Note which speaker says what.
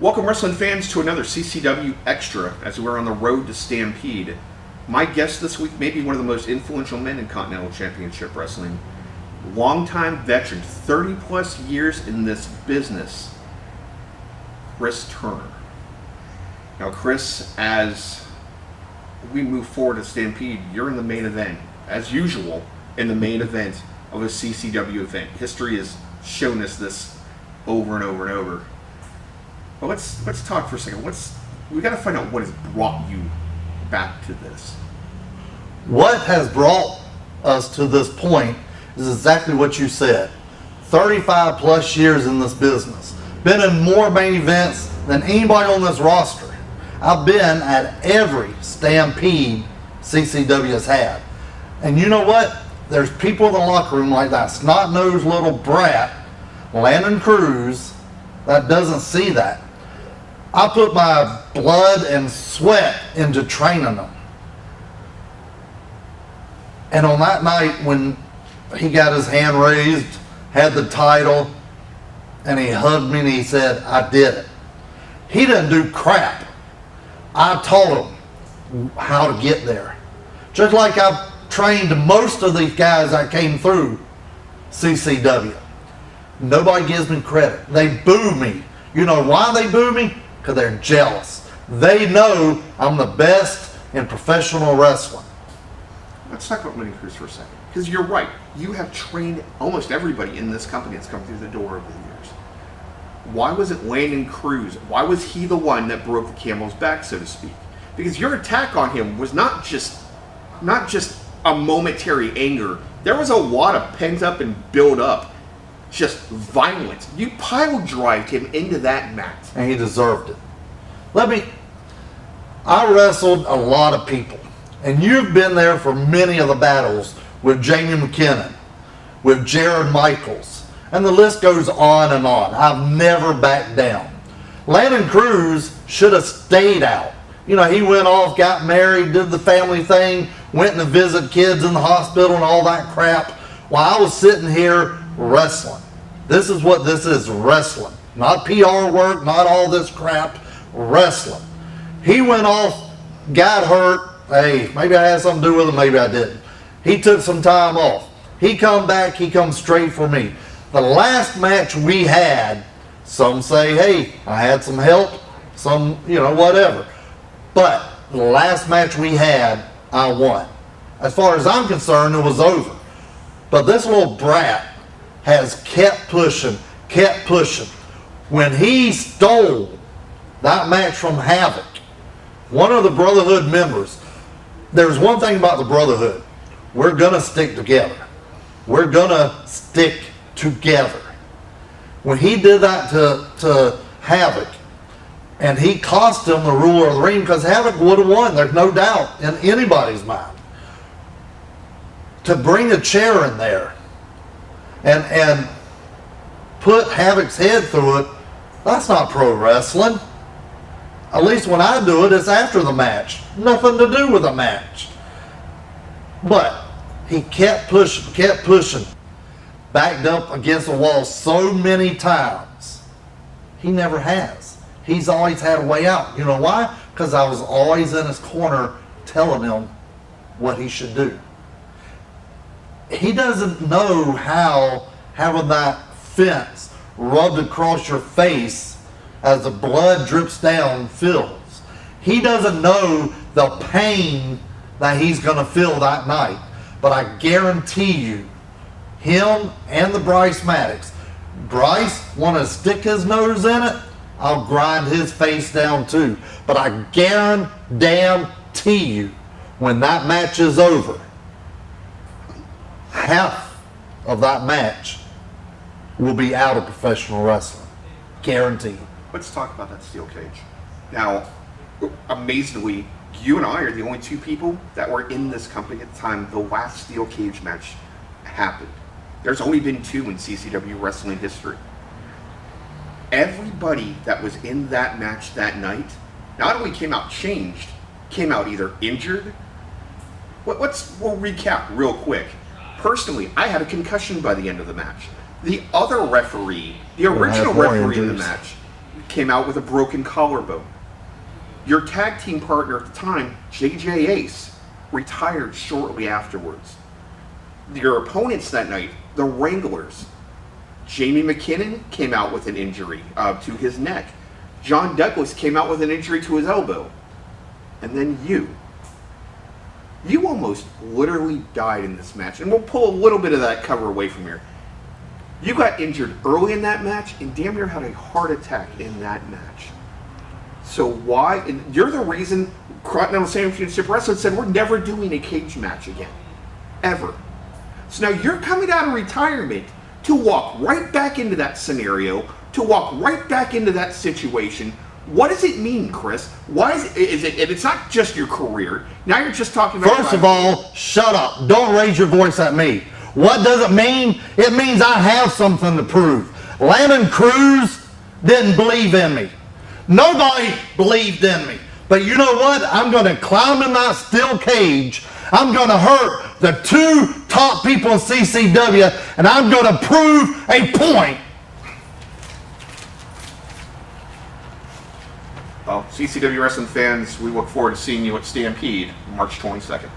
Speaker 1: Welcome, wrestling fans, to another CCW Extra as we're on the road to Stampede. My guest this week may be one of the most influential men in Continental Championship Wrestling. Longtime veteran, 30 plus years in this business, Chris Turner. Now, Chris, as we move forward to Stampede, you're in the main event, as usual, in the main event of a CCW event. History has shown us this over and over and over. But let's talk for a second. We got to find out what has brought you back to this.
Speaker 2: What has brought us to this point is exactly what you said. 35 plus years in this business. Been in more main events than anybody on this roster. I've been at every Stampede CCW has had. And you know what? There's people in the locker room like that snot-nosed little brat, Landon Cruz, that doesn't see that. I put my blood and sweat into training them. And on that night when he got his hand raised, had the title, and he hugged me and he said, I did it. He didn't do crap. I taught him how to get there. Just like I've trained most of these guys that came through CCW. Nobody gives me credit. They boo me. You know why they boo me? Because they're jealous. They know I'm the best in professional wrestling.
Speaker 1: Let's talk about Landon Cruz for a second. Because you're right. You have trained almost everybody in this company that's come through the door over the years. Why was it Landon Cruz? Why was he the one that broke the camel's back, so to speak? Because your attack on him was not just a momentary anger. There was a lot of pent up and built up just violence. You pile drived him into that mat.
Speaker 2: And he deserved it. I wrestled a lot of people. And you've been there for many of the battles with Jamie McKinnon, with Jared Michaels, and the list goes on and on. I've never backed down. Landon Cruz should have stayed out. You know, he went off, got married, did the family thing, went to visit kids in the hospital and all that crap, while I was sitting here wrestling. This is what this is, wrestling. Not PR work, not all this crap, wrestling. He went off, got hurt. Hey, maybe I had something to do with it, maybe I didn't. He took some time off. He come back, he come straight for me. The last match we had, some say, hey, I had some help, some, whatever. But the last match we had, I won. As far as I'm concerned, it was over. But this little brat has kept pushing. When he stole that match from Havoc, one of the Brotherhood members, there's one thing about the Brotherhood. We're going to stick together. We're going to stick together. When he did that to Havoc, and he cost him the ruler of the ring, because Havoc would have won, there's no doubt in anybody's mind. To bring a chair in there and put Havoc's head through it, that's not pro wrestling. At least when I do it, it's after the match. Nothing to do with the match. But he kept pushing, backed up against the wall so many times. He never has. He's always had a way out. You know why? Because I was always in his corner telling him what he should do. He doesn't know how having that fence rubbed across your face as the blood drips down feels. He doesn't know the pain that he's going to feel that night. But I guarantee you, him and the Bryce Maddox, Bryce want to stick his nose in it, I'll grind his face down too. But I guarantee you, when that match is over, half of that match will be out of professional wrestling. Guaranteed.
Speaker 1: Let's talk about that steel cage. Now, amazingly, you and I are the only two people that were in this company at the time the last steel cage match happened. There's only been two in CCW wrestling history. Everybody that was in that match that night not only came out changed, came out either injured. We'll recap real quick. Personally, I had a concussion by the end of the match. The other referee, the original referee in the match, came out with a broken collarbone. Your tag team partner at the time, JJ Ace, retired shortly afterwards. Your opponents that night, the Wranglers, Jamie McKinnon came out with an injury to his neck. John Douglas came out with an injury to his elbow. And then you almost literally died in this match. And we'll pull a little bit of that cover away from here. You got injured early in that match and damn near had a heart attack in that match. So why? And you're the reason Continental Championship Wrestling said we're never doing a cage match again. Ever. So now you're coming out of retirement to walk right back into that scenario, to walk right back into that situation. What does it mean, Chris? Why is it, and it's not just your career. Now you're just talking about...
Speaker 2: First of all, shut up. Don't raise your voice at me. What does it mean? It means I have something to prove. Landon Cruz didn't believe in me. Nobody believed in me. But you know what? I'm going to climb in that steel cage. I'm going to hurt the two top people in CCW, and I'm going to prove a point.
Speaker 1: Well, CCW Wrestling fans, we look forward to seeing you at Stampede March 22nd.